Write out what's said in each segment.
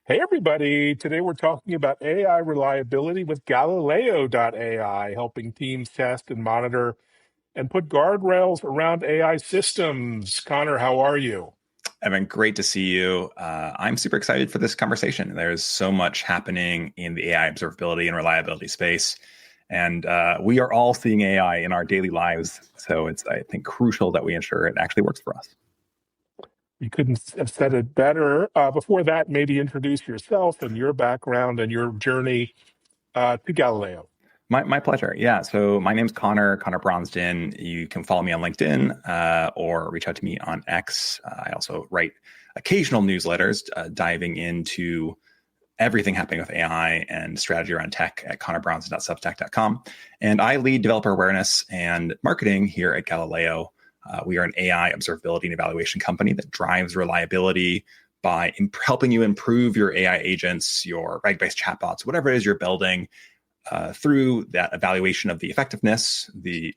Hey, everybody. Today we're talking about AI reliability with Galileo.ai, helping teams test and monitor and put guardrails around AI systems. Connor, how are you? Evan, great to see you. I'm super excited for this conversation. There's so much happening in the AI observability and reliability space. And we are all seeing AI in our daily lives. So it's, I think, crucial that we ensure it actually works for us. You couldn't have said it better. Before that, maybe introduce yourself and your background and your journey to Galileo. My pleasure. Yeah. So my name's Conor Bronsdon. You can follow me on LinkedIn or reach out to me on X. I also write occasional newsletters diving into everything happening with AI and strategy around tech at conorbronsdon.substack.com. And I lead developer awareness and marketing here at Galileo. We are an AI observability and evaluation company that drives reliability by helping you improve your AI agents, your RAG-based chatbots, whatever it is you're building, through that evaluation of the effectiveness, the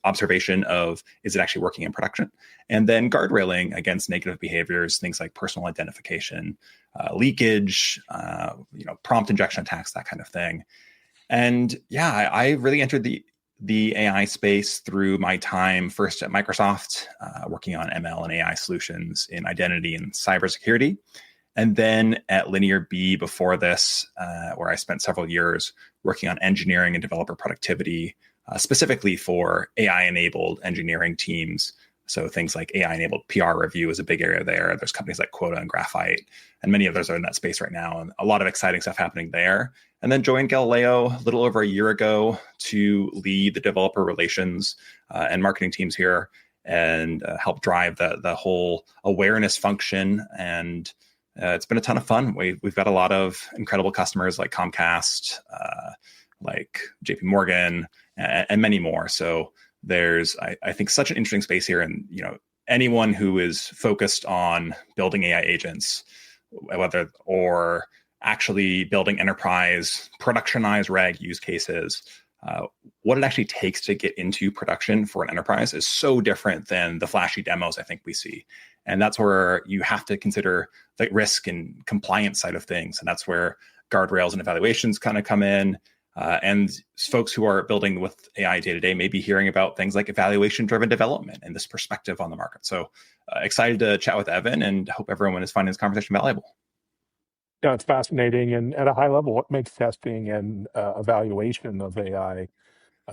observation of is it actually working in production, and then guardrailing against negative behaviors, things like personal identification, leakage, prompt injection attacks, that kind of thing. And yeah, I really entered the AI space through my time first at Microsoft, working on ML and AI solutions in identity and cybersecurity. And then at Linear B before this, where I spent several years working on engineering and developer productivity, specifically for AI-enabled engineering teams. So things like AI-enabled PR review is a big area there. There's companies like Quota and Graphite, and many others are in that space right now, and a lot of exciting stuff happening there. And then joined Galileo a little over a year ago to lead the developer relations and marketing teams here and help drive the whole awareness function. And it's been a ton of fun. We've got a lot of incredible customers like Comcast, like JP Morgan, and many more. So there's, I think, such an interesting space here. And anyone who is focused on building AI agents, whether or actually building enterprise productionized RAG use cases, what it actually takes to get into production for an enterprise is so different than the flashy demos I think we see. And that's where you have to consider the risk and compliance side of things. And that's where guardrails and evaluations kind of come in. And folks who are building with AI day to day may be hearing about things like evaluation-driven development and this perspective on the market. So excited to chat with Evan and hope everyone is finding this conversation valuable. Yeah, it's fascinating. And at a high level, what makes testing and evaluation of AI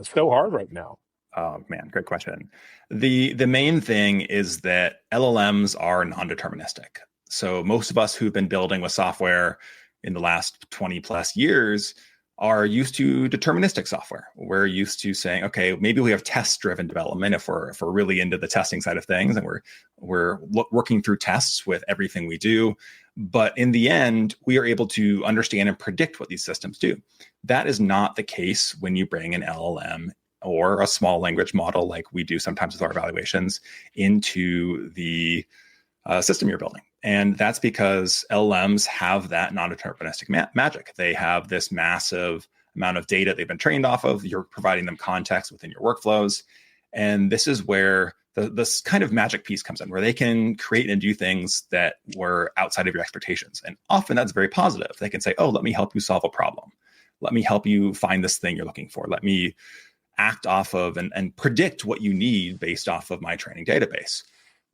so hard right now? Oh man, great question. The main thing is that LLMs are non-deterministic. So most of us who've been building with software in the last 20 plus years are used to deterministic software. We're used to saying, okay, maybe we have test-driven development if we're really into the testing side of things, and we're working through tests with everything we do. But in the end, we are able to understand and predict what these systems do. That is not the case when you bring an LLM or a small language model like we do sometimes with our evaluations into the system you're building. And that's because LLMs have that non-deterministic magic. They have this massive amount of data they've been trained off of. You're providing them context within your workflows. And this is where this kind of magic piece comes in, where they can create and do things that were outside of your expectations. And often that's very positive. They can say, oh, let me help you solve a problem. Let me help you find this thing you're looking for. Let me act off of and predict what you need based off of my training database.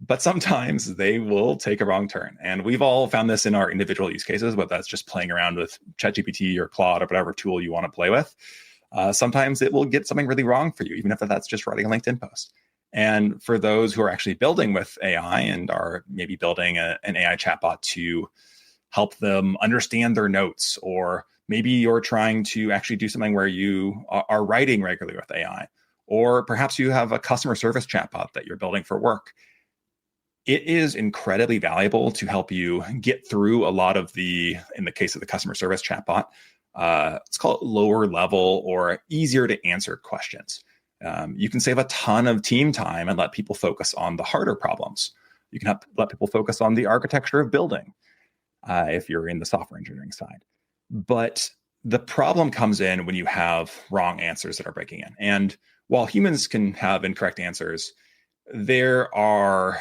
But sometimes they will take a wrong turn. And we've all found this in our individual use cases, whether that's just playing around with ChatGPT or Claude or whatever tool you want to play with. Sometimes it will get something really wrong for you, even if that's just writing a LinkedIn post. And for those who are actually building with AI and are maybe building an AI chatbot to help them understand their notes, or maybe you're trying to actually do something where you are writing regularly with AI, or perhaps you have a customer service chatbot that you're building for work. It is incredibly valuable to help you get through a lot of in the case of the customer service chatbot, let's call it lower level or easier to answer questions. You can save a ton of team time and let people focus on the harder problems. You can let people focus on the architecture of building if you're in the software engineering side. But the problem comes in when you have wrong answers that are breaking in. And while humans can have incorrect answers, there are,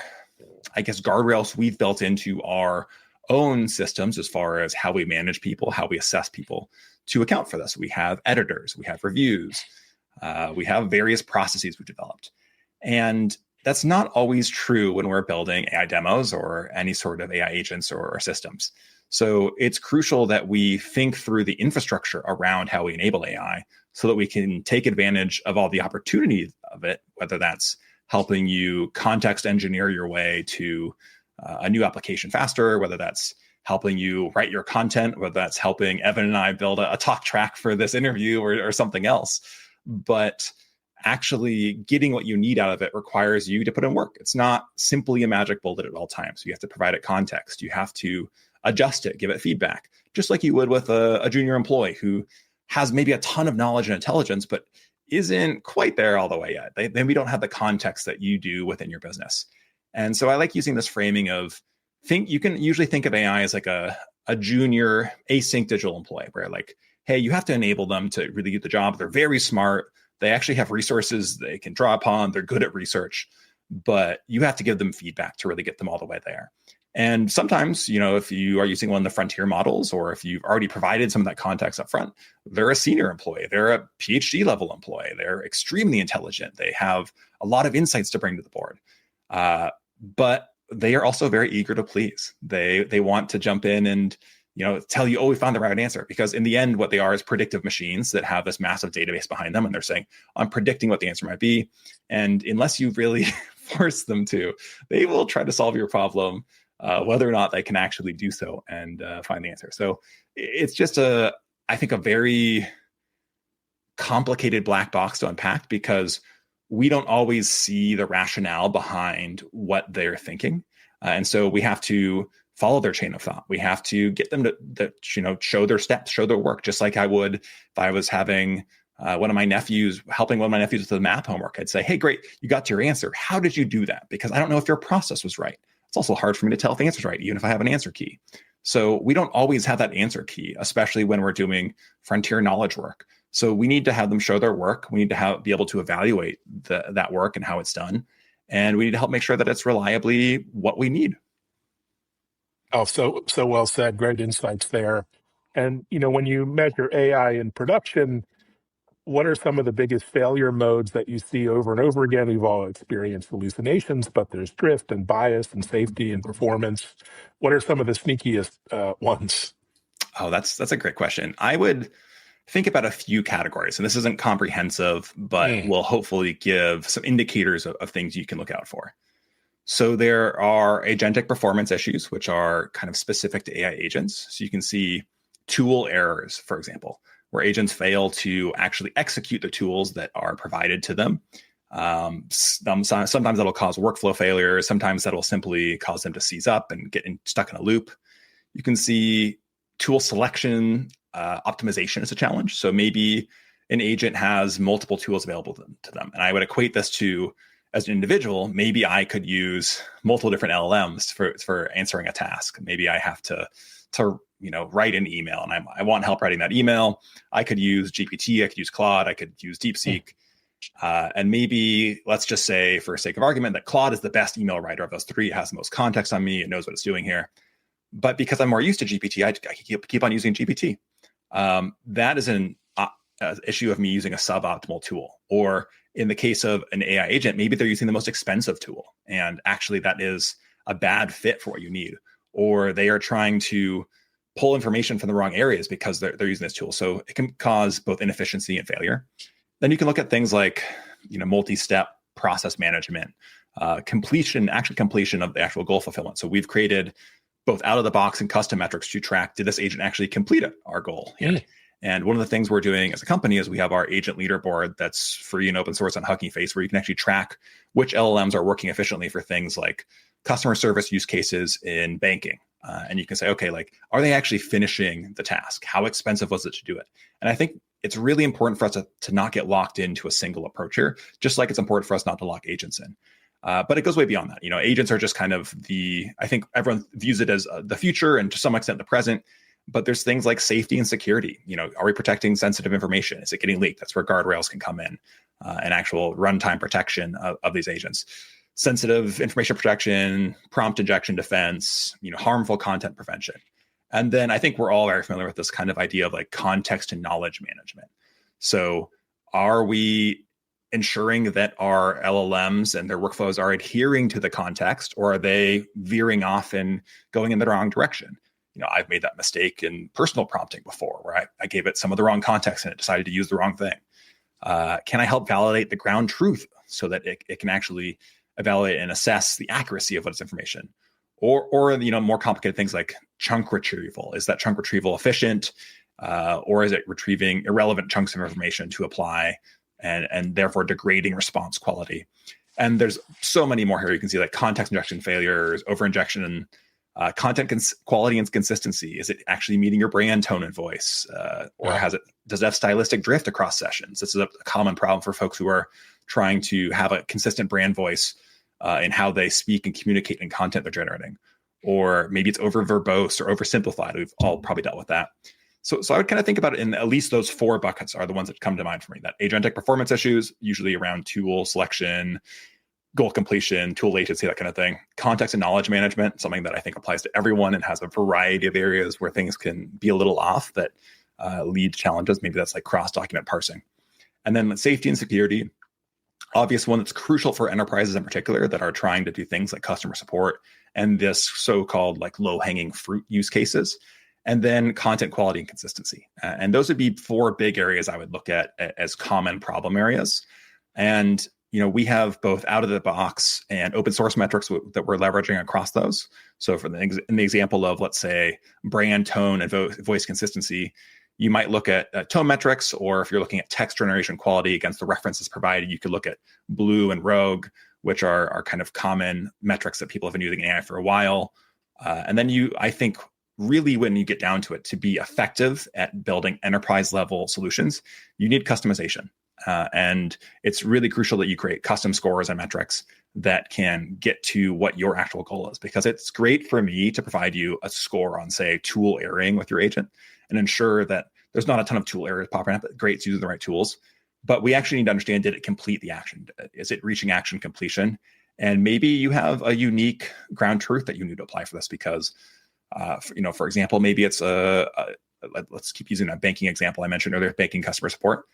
I guess, guardrails we've built into our own systems as far as how we manage people, how we assess people to account for this. We have editors, we have reviews, we have various processes we've developed. And that's not always true when we're building AI demos or any sort of AI agents or systems. So it's crucial that we think through the infrastructure around how we enable AI so that we can take advantage of all the opportunities of it, whether that's helping you context engineer your way to a new application faster, whether that's helping you write your content, whether that's helping Evan and I build a talk track for this interview or something else. But actually getting what you need out of it requires you to put in work. It's not simply a magic bullet at all times. You have to provide it context. You have to adjust it, give it feedback, just like you would with a junior employee who has maybe a ton of knowledge and intelligence, but isn't quite there all the way yet. Then we don't have the context that you do within your business. And so I like using this framing of you can usually think of AI as like a junior async digital employee where like, hey, you have to enable them to really do the job. They're very smart. They actually have resources they can draw upon. They're good at research, but you have to give them feedback to really get them all the way there. And sometimes, if you are using one of the frontier models, or if you've already provided some of that context up front, they're a senior employee, they're a PhD level employee, they're extremely intelligent, they have a lot of insights to bring to the board. But they are also very eager to please. They want to jump in and tell you, oh, we found the right answer. Because in the end, what they are is predictive machines that have this massive database behind them. And they're saying, I'm predicting what the answer might be. And unless you really force them to, they will try to solve your problem, whether or not they can actually do so and find the answer. So it's just I think a very complicated black box to unpack, because we don't always see the rationale behind what they're thinking. And so we have to follow their chain of thought. We have to get them to show their steps, show their work, just like I would if I was having helping one of my nephews with the math homework. I'd say, hey, great, you got to your answer. How did you do that? Because I don't know if your process was right. It's also hard for me to tell if the answer's right, even if I have an answer key. So we don't always have that answer key, especially when we're doing frontier knowledge work. So we need to have them show their work. We need to be able to evaluate that work and how it's done. And we need to help make sure that it's reliably what we need. Oh, so well said. Great insights there. And, when you measure AI in production, what are some of the biggest failure modes that you see over and over again? We've all experienced hallucinations, but there's drift and bias and safety and performance. What are some of the sneakiest ones? Oh, that's a great question. I would think about a few categories, and this isn't comprehensive, but will hopefully give some indicators of things you can look out for. So there are agentic performance issues, which are kind of specific to AI agents. So you can see tool errors, for example, where agents fail to actually execute the tools that are provided to them. Sometimes that'll cause workflow failures. Sometimes that'll simply cause them to seize up and get stuck in a loop. You can see tool selection optimization is a challenge. So maybe an agent has multiple tools available to them. And I would equate this to, as an individual, maybe I could use multiple different LLMs for answering a task. Maybe I have to write an email and I want help writing that email. I could use GPT, I could use Claude, I could use DeepSeek. And maybe let's just say, for sake of argument, that Claude is the best email writer of those three. It has the most context on me. It knows what it's doing here. But because I'm more used to GPT, I keep on using GPT. That is an issue of me using a suboptimal tool. Or in the case of an AI agent, maybe they're using the most expensive tool. And actually that is a bad fit for what you need. Or they are trying to pull information from the wrong areas because they're using this tool. So it can cause both inefficiency and failure. Then you can look at things like, multi-step process management, completion of the actual goal fulfillment. So we've created both out of the box and custom metrics to track, did this agent actually complete our goal here? And one of the things we're doing as a company is we have our agent leaderboard that's free and open source on Hugging Face, where you can actually track which LLMs are working efficiently for things like customer service use cases in banking. And you can say, okay, are they actually finishing the task? How expensive was it to do it? And I think it's really important for us to not get locked into a single approach here, just like it's important for us not to lock agents in. But it goes way beyond that. Agents are just kind of I think everyone views it as the future and to some extent the present. But there's things like safety and security. Are we protecting sensitive information? Is it getting leaked? That's where guardrails can come in, and actual runtime protection of these agents. sensitive information protection, prompt injection defense, harmful content prevention. And then I think we're all very familiar with this kind of idea of like context and knowledge management. So are we ensuring that our LLMs and their workflows are adhering to the context, or are they veering off and going in the wrong direction? I've made that mistake in personal prompting before, where I gave it some of the wrong context and it decided to use the wrong thing. Can I help validate the ground truth so that it can actually evaluate and assess the accuracy of what's information? Or more complicated things like chunk retrieval. Is that chunk retrieval efficient? Or is it retrieving irrelevant chunks of information to apply and therefore degrading response quality? And there's so many more here. You can see like context injection failures, over-injection, content quality and consistency. Is it actually meeting your brand tone and voice? Or does it have stylistic drift across sessions? This is a common problem for folks who are trying to have a consistent brand voice in how they speak and communicate in content they're generating. Or maybe it's over verbose or oversimplified. We've all probably dealt with that. So I would kind of think about it in at least those 4 buckets are the ones that come to mind for me. That agentic performance issues, usually around tool selection, goal completion, tool latency, that kind of thing. Context and knowledge management, something that I think applies to everyone and has a variety of areas where things can be a little off that lead to challenges. Maybe that's like cross-document parsing. And then safety and security, obvious one that's crucial for enterprises in particular that are trying to do things like customer support and this so-called like low-hanging fruit use cases. And then content quality and consistency. And those would be 4 big areas I would look at as common problem areas. And, we have both out of the box and open source metrics that we're leveraging across those. So in the example of, let's say, brand tone and voice consistency, you might look at tone metrics, or if you're looking at text generation quality against the references provided, you could look at Blue and Rogue, which are kind of common metrics that people have been using in AI for a while. And then I think, really, when you get down to it, to be effective at building enterprise level solutions, you need customization. And it's really crucial that you create custom scores and metrics that can get to what your actual goal is. Because it's great for me to provide you a score on, say, tool erroring with your agent and ensure that there's not a ton of tool errors popping up. Great, it's using the right tools. But we actually need to understand, did it complete the action? Is it reaching action completion? And maybe you have a unique ground truth that you need to apply for this because for example, maybe it's let's keep using that banking example I mentioned earlier, banking customer support.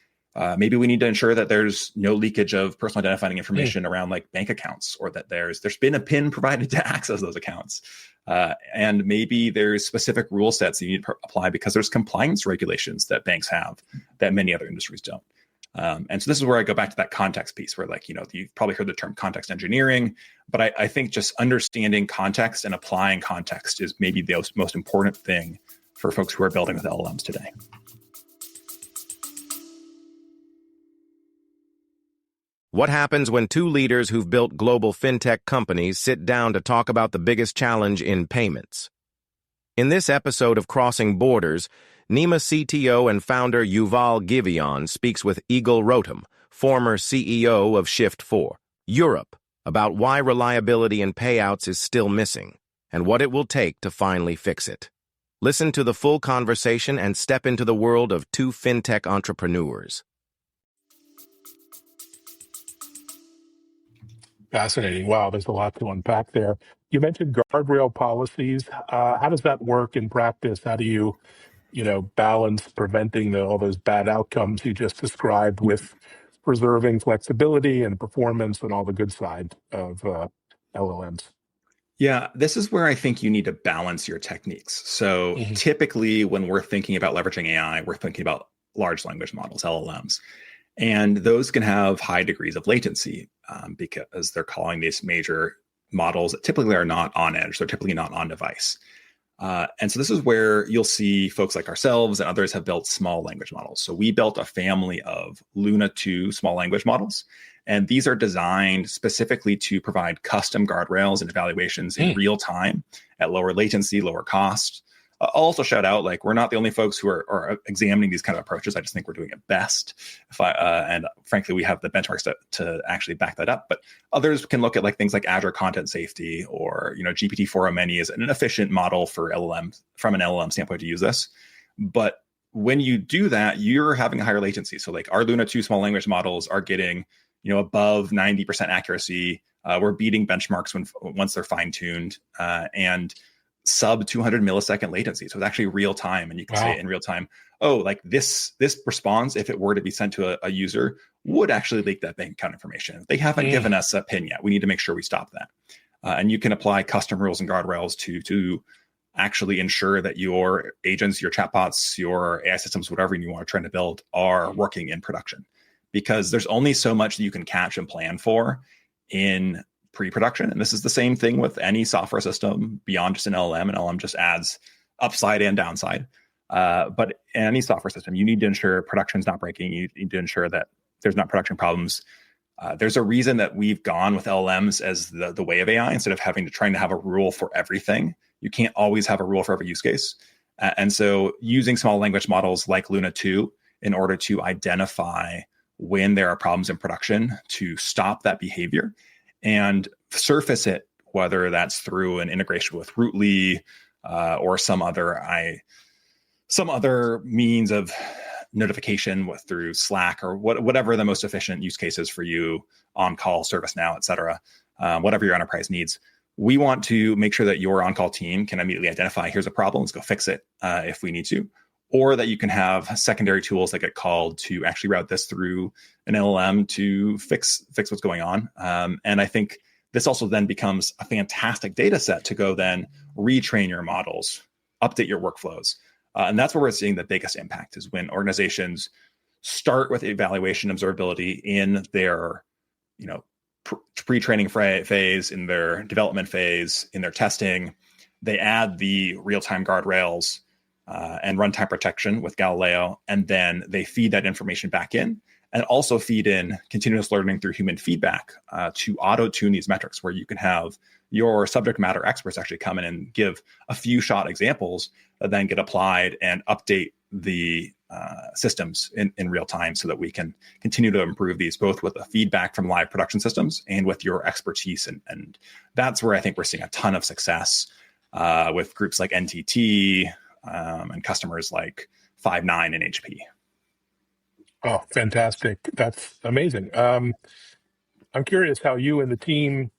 Maybe we need to ensure that there's no leakage of personal identifying information around like bank accounts, or that there's been a PIN provided to access those accounts. And maybe there's specific rule sets that you need to apply because there's compliance regulations that banks have that many other industries don't. And so this is where I go back to that context piece where, like, you've probably heard the term context engineering, but I think just understanding context and applying context is maybe the most important thing for folks who are building with LLMs today. What happens when 2 leaders who've built global fintech companies sit down to talk about the biggest challenge in payments? In this episode of Crossing Borders, NEMA CTO and founder Yuval Giveon speaks with Eagle Rotem, former CEO of Shift4 Europe, about why reliability in payouts is still missing and what it will take to finally fix it. Listen to the full conversation and step into the world of 2 fintech entrepreneurs. Fascinating. Wow, there's a lot to unpack there. You mentioned guardrail policies. How does that work in practice? How do you, balance preventing all those bad outcomes you just described with preserving flexibility and performance and all the good side of LLMs? Yeah, this is where I think you need to balance your techniques. So typically when we're thinking about leveraging AI, we're thinking about large language models, LLMs. And those can have high degrees of latency because they're calling these major models that typically are not on edge. They're typically not on device. And so this is where you'll see folks like ourselves and others have built small language models. So we built a family of Luna 2 small language models. And these are designed specifically to provide custom guardrails and evaluations in real time at lower latency, lower cost. I'll also shout out, like, we're not the only folks who are examining these kind of approaches. I just think we're doing it best. And frankly, we have the benchmarks to actually back that up. But others can look at like things like Azure Content Safety or, GPT-4o Many is an efficient model for LLM from an LLM standpoint to use this. But when you do that, you're having a higher latency. So like our Luna 2 small language models are getting, above 90% accuracy We're beating benchmarks once they're fine-tuned, and sub 200 millisecond latency. So it's actually real time. And you can say in real time, oh, like this response, if it were to be sent to a user, would actually leak that bank account information. They haven't given us a PIN yet. We need to make sure we stop that. And you can apply custom rules and guardrails to actually ensure that your agents, your chatbots, your AI systems, whatever you are trying to build, are working in production. Because there's only so much that you can catch and plan for in pre-production. And this is the same thing with any software system beyond just an LLM. An LLM just adds upside and downside. But in any software system, you need to ensure production's not breaking. You need to ensure that there's not production problems. There's a reason that we've gone with LLMs as the way of AI instead of trying to have a rule for everything. You can't always have a rule for every use case. And so using small language models like Luna 2 in order to identify when there are problems in production to stop that behavior and surface it, whether that's through an integration with Rootly or some other means of notification through Slack or whatever the most efficient use cases for you, on-call, ServiceNow, et cetera, whatever your enterprise needs. We want to make sure that your on-call team can immediately identify, here's a problem, let's go fix it if we need to. Or that you can have secondary tools that get called to actually route this through an LLM to fix what's going on. And I think this also then becomes a fantastic data set to go then retrain your models, update your workflows. And that's where we're seeing the biggest impact is when organizations start with evaluation observability in their, pre-training phase, in their development phase, in their testing. They add the real-time guardrails and runtime protection with Galileo, and then they feed that information back in and also feed in continuous learning through human feedback to auto-tune these metrics where you can have your subject matter experts actually come in and give a few shot examples that then get applied and update the systems in real time so that we can continue to improve these both with the feedback from live production systems and with your expertise. And that's where I think we're seeing a ton of success with groups like NTT, and customers like Five9 and HP. Oh, fantastic. That's amazing. I'm curious how you and the team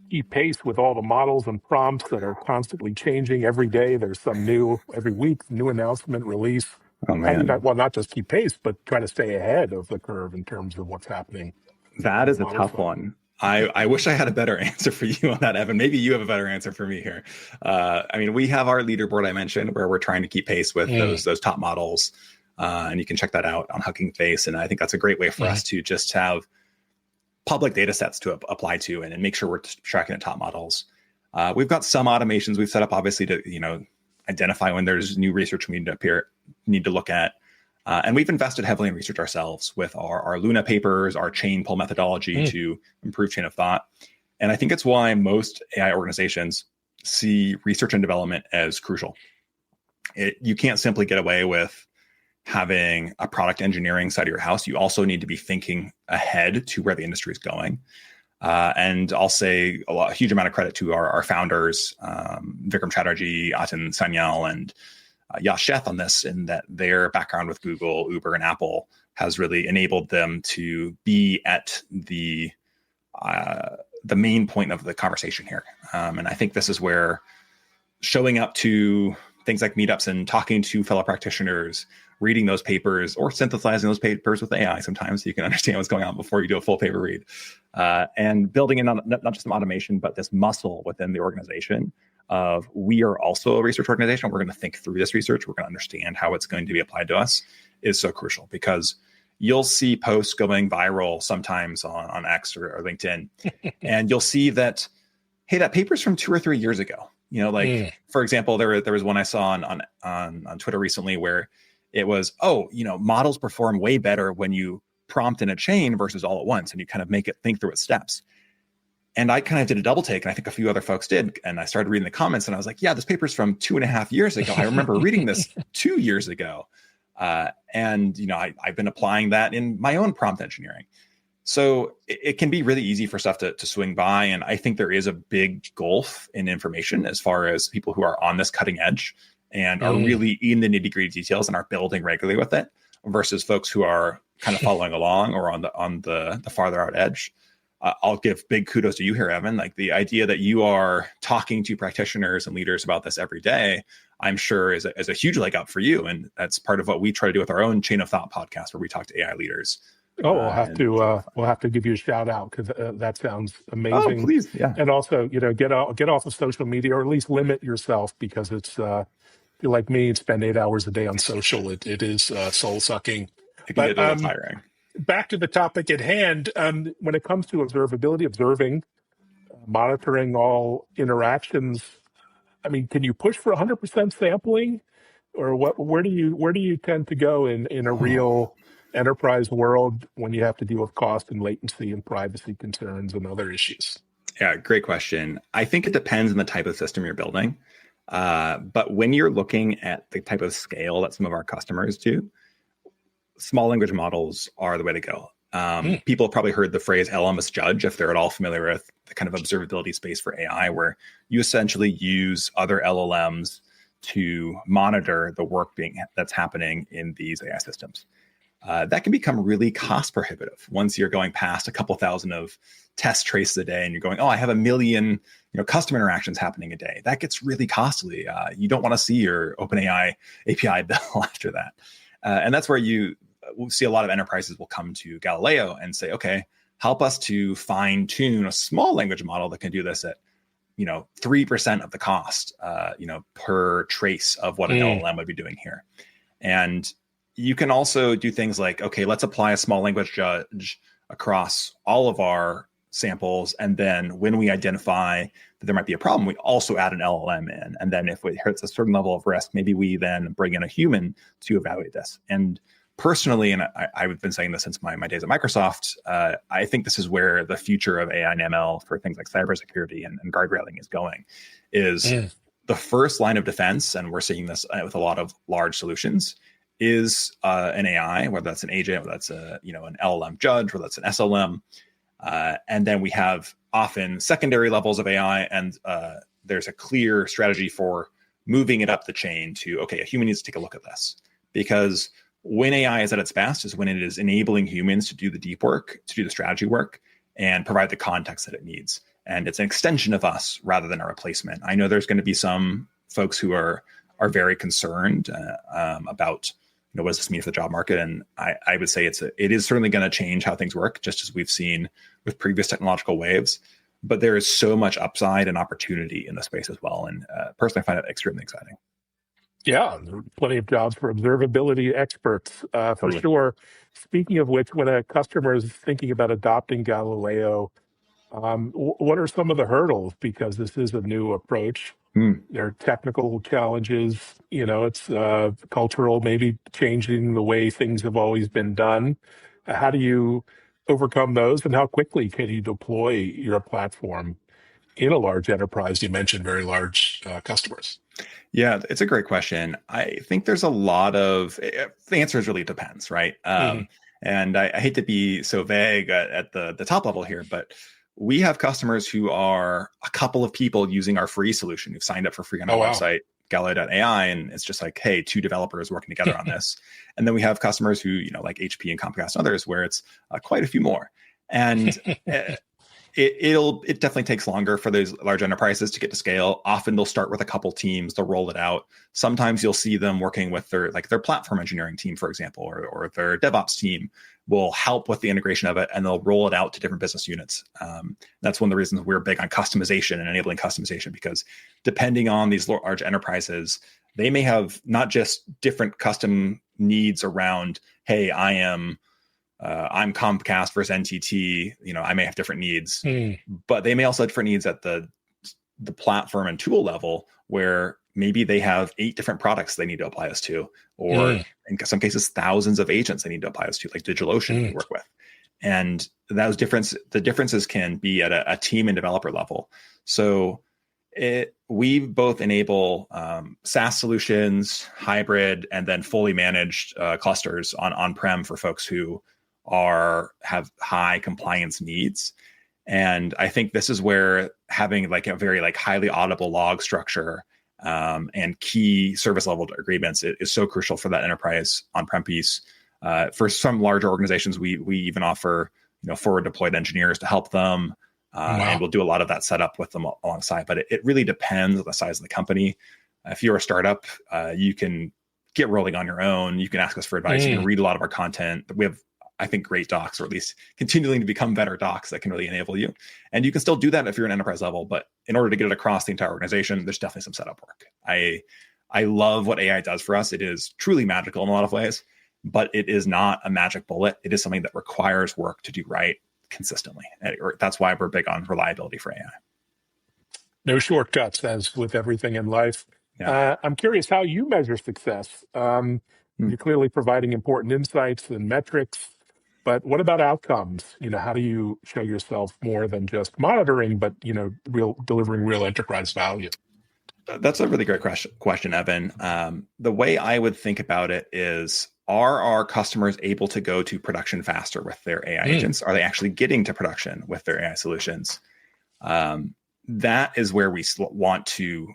keep pace with all the models and prompts that are constantly changing every day. There's some new every week, new announcement, release. Oh, How do you man. not just keep pace, but try to stay ahead of the curve in terms of what's happening? That is a tough one. I wish I had a better answer for you on that, Evan. Maybe you have a better answer for me here. We have our leaderboard I mentioned where we're trying to keep pace with those top models. And you can check that out on Hugging Face. And I think that's a great way for us to just have public data sets to apply to and make sure we're tracking the top models. We've got some automations we've set up, obviously, to identify when there's new research we need to look at. And we've invested heavily in research ourselves with our Luna papers, our chain pull methodology to improve chain of thought. And I think it's why most AI organizations see research and development as crucial. You can't simply get away with having a product engineering side of your house. You also need to be thinking ahead to where the industry is going. And I'll say a huge amount of credit to our founders, Vikram Chatterjee, Atin Sanyal, and Yash Sheth on this, in that their background with Google, Uber, and Apple has really enabled them to be at the main point of the conversation here. And I think this is where showing up to things like meetups and talking to fellow practitioners, reading those papers or synthesizing those papers with AI sometimes so you can understand what's going on before you do a full paper read, and building in not just some automation, but this muscle within the organization of we are also a research organization. We're going to think through this research. We're going to understand how it's going to be applied to us is so crucial, because you'll see posts going viral sometimes on X or LinkedIn, and you'll see that, hey, that paper's from 2 or 3 years ago. For example, there was one I saw on Twitter recently where it was, models perform way better when you prompt in a chain versus all at once, and you kind of make it think through its steps. And I kind of did a double take, and I think a few other folks did. And I started reading the comments, and I was like, yeah, this paper's from 2.5 years ago. I remember reading this 2 years ago. I've been applying that in my own prompt engineering. So it can be really easy for stuff to swing by. And I think there is a big gulf in information as far as people who are on this cutting edge and are really in the nitty-gritty details and are building regularly with it versus folks who are kind of following along or on the farther out edge. I'll give big kudos to you here, Evan. Like the idea that you are talking to practitioners and leaders about this every day, I'm sure is a huge leg up for you. And that's part of what we try to do with our own Chain of Thought podcast, where we talk to AI leaders. Oh, we'll have to give you a shout out because that sounds Oh, amazing. please. Yeah. And also, get off of social media, or at least limit yourself, because it's if you're like me and spend 8 hours a day on social, it is soul sucking. It can But get a little tiring. back to the topic at hand, when it comes to observability, observing, monitoring all interactions, I mean, can you push for 100% sampling, or what? Where do you tend to go in a real enterprise world when you have to deal with cost and latency and privacy concerns and other issues? Yeah, great question. I think it depends on the type of system you're building. But when you're looking at the type of scale that some of our customers do, small language models are the way to go. People have probably heard the phrase LLMs judge, if they're at all familiar with the kind of observability space for AI, where you essentially use other LLMs to monitor the work that's happening in these AI systems. That can become really cost prohibitive once you're going past a couple thousand of test traces a day and you're going, oh, I have 1 million customer interactions happening a day. That gets really costly. You don't want to see your OpenAI API bill after that. And that's where you will see a lot of enterprises will come to Galileo and say, okay, help us to fine tune a small language model that can do this at 3% of the cost, per trace of what an LLM would be doing here. And you can also do things like, okay, let's apply a small language judge across all of our samples. And then when we identify that there might be a problem, we also add an LLM in. And then if it hits a certain level of risk, maybe we then bring in a human to evaluate this. And personally, and I've been saying this since my days at Microsoft, I think this is where the future of AI and ML for things like cybersecurity and guardrailing is going, is the first line of defense, and we're seeing this with a lot of large solutions, is an AI, whether that's an agent, whether that's an LLM judge, whether that's an SLM. And then we have often secondary levels of AI, and there's a clear strategy for moving it up the chain to, okay, a human needs to take a look at this. Because when AI is at its best is when it is enabling humans to do the deep work, to do the strategy work, and provide the context that it needs. And it's an extension of us rather than a replacement. I know there's going to be some folks who are very concerned about what does this mean for the job market? And I would say it is certainly going to change how things work, just as we've seen with previous technological waves. But there is so much upside and opportunity in the space as well. And personally, I find it extremely exciting. Yeah, there are plenty of jobs for observability experts, for Totally. sure. Speaking of which, when a customer is thinking about adopting Galileo, what are some of the hurdles? Because this is a new approach. There are technical challenges. It's cultural, maybe changing the way things have always been done. How do you overcome those, and how quickly can you deploy your platform in a large enterprise? You mentioned very large customers. Yeah, it's a great question. I think there's a lot of, the answer is really depends, right? And I hate to be so vague at the top level here, but we have customers who are a couple of people using our free solution who've signed up for free on our website, Galileo.ai, and it's just like, hey, 2 developers working together on this. And then we have customers who, like HP and Comcast and others, where it's quite a few more. And it definitely takes longer for those large enterprises to get to scale. Often they'll start with a couple teams, they'll roll it out. Sometimes you'll see them working with their platform engineering team, for example, or their DevOps team will help with the integration of it, and they'll roll it out to different business units. That's one of the reasons we're big on customization and enabling customization, because depending on these large enterprises, they may have not just different custom needs around, hey, I'm Comcast versus NTT. I may have different needs, but they may also have different needs at the platform and tool level, where maybe they have 8 different products they need to apply us to, or in some cases, thousands of agents they need to apply us to, like DigitalOcean we work with. And the differences can be at a team and developer level. So we both enable SaaS solutions, hybrid, and then fully managed clusters on-prem for folks who have high compliance needs. And I think this is where having a very highly auditable log structure and key service level agreements is so crucial for that enterprise on-prem piece. For some larger organizations, we even offer forward deployed engineers to help them. And we'll do a lot of that setup with them alongside. But it really depends on the size of the company. If you're a startup, you can get rolling on your own. You can ask us for advice. You can read a lot of our content. We have, I think, great docs, or at least continuing to become better docs that can really enable you. And you can still do that if you're an enterprise level. But in order to get it across the entire organization, there's definitely some setup work. I love what AI does for us. It is truly magical in a lot of ways, but it is not a magic bullet. It is something that requires work to do right consistently. That's why we're big on reliability for AI. No shortcuts, as with everything in life. Yeah. I'm curious how you measure success. You're clearly providing important insights and metrics, but what about outcomes? How do you show yourself more than just monitoring, but delivering real enterprise value? That's a really great question, Evan. The way I would think about it is, are our customers able to go to production faster with their AI agents? Are they actually getting to production with their AI solutions? That is where we want to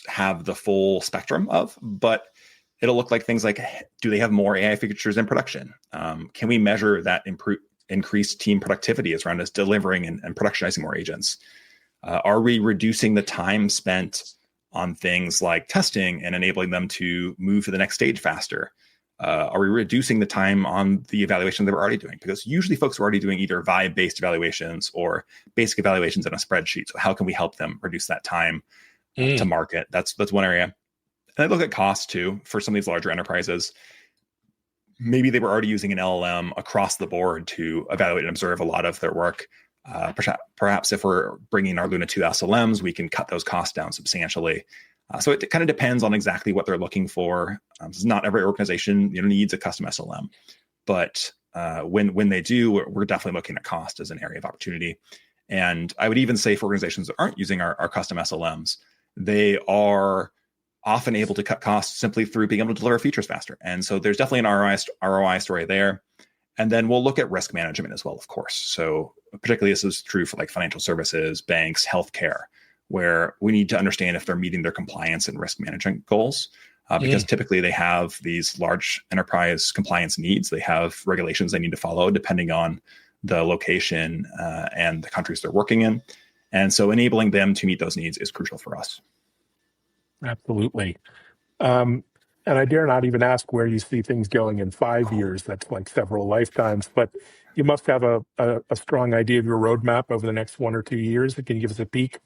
have the full spectrum of, but it'll look like things like, do they have more AI features in production? Can we measure that increased team productivity as around us delivering and productionizing more agents? Are we reducing the time spent on things like testing and enabling them to move to the next stage faster? Are we reducing the time on the evaluation they were already doing? Because usually folks are already doing either vibe-based evaluations or basic evaluations in a spreadsheet. So how can we help them reduce that time to market? That's one area. And I look at cost too for some of these larger enterprises. Maybe they were already using an LLM across the board to evaluate and observe a lot of their work. Perhaps if we're bringing our Luna 2 SLMs, we can cut those costs down substantially. So it kind of depends on exactly what they're looking for. Not every organization needs a custom SLM, but when they do, we're definitely looking at cost as an area of opportunity. And I would even say for organizations that aren't using our custom SLMs, they are often able to cut costs simply through being able to deliver features faster. And so there's definitely an ROI story there. And then we'll look at risk management as well, of course. So particularly this is true for like financial services, banks, healthcare, where we need to understand if they're meeting their compliance and risk management goals. Because typically they have these large enterprise compliance needs. They have regulations they need to follow depending on the location and the countries they're working in. And so enabling them to meet those needs is crucial for us. Absolutely. And I dare not even ask where you see things going in 5 years. That's like several lifetimes. But you must have a strong idea of your roadmap over the next 1 or 2 years. Can you give us a peek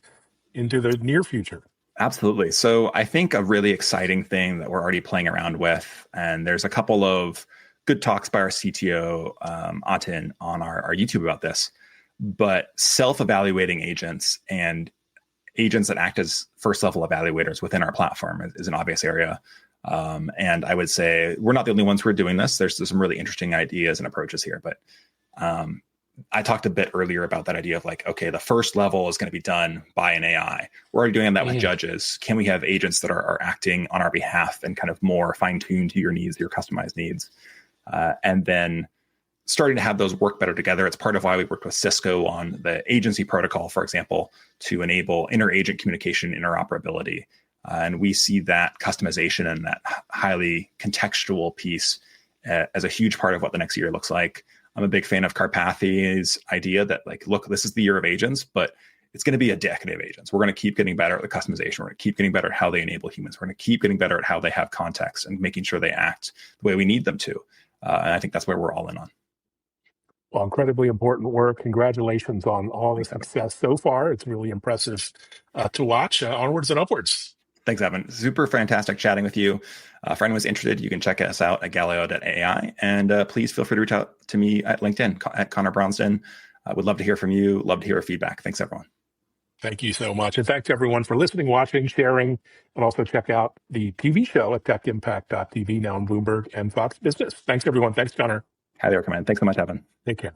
into the near future? Absolutely. So I think a really exciting thing that we're already playing around with, and there's a couple of good talks by our CTO, Atin, on our YouTube about this, but self-evaluating agents and agents that act as first-level evaluators within our platform is an obvious area. And I would say we're not the only ones who are doing this. There's some really interesting ideas and approaches here, but I talked a bit earlier about that idea of like, okay, the first level is going to be done by an AI. We're already doing that with judges. Can we have agents that are acting on our behalf and kind of more fine-tuned to your needs, your customized needs? And then starting to have those work better together. It's part of why we worked with Cisco on the agency protocol, for example, to enable inter-agent communication interoperability. And we see that customization and that highly contextual piece as a huge part of what the next year looks like. I'm a big fan of Karpathy's idea that like, look, this is the year of agents, but it's going to be a decade of agents. We're going to keep getting better at the customization. We're going to keep getting better at how they enable humans. We're going to keep getting better at how they have context and making sure they act the way we need them to. And I think that's where we're all in on. Well, incredibly important work. Congratulations on all the success so far. It's really impressive to watch. Onwards and upwards. Thanks, Evan. Super fantastic chatting with you. For anyone who's interested, you can check us out at Galileo.ai. And please feel free to reach out to me at LinkedIn, at Conor Bronsdon. I would love to hear from you. Love to hear your feedback. Thanks, everyone. Thank you so much. And thanks, everyone, for listening, watching, sharing, and also check out the TV show at techimpact.tv, now on Bloomberg and Fox Business. Thanks, everyone. Thanks, Conor. Highly recommend. Thanks so much, Evan. Take care.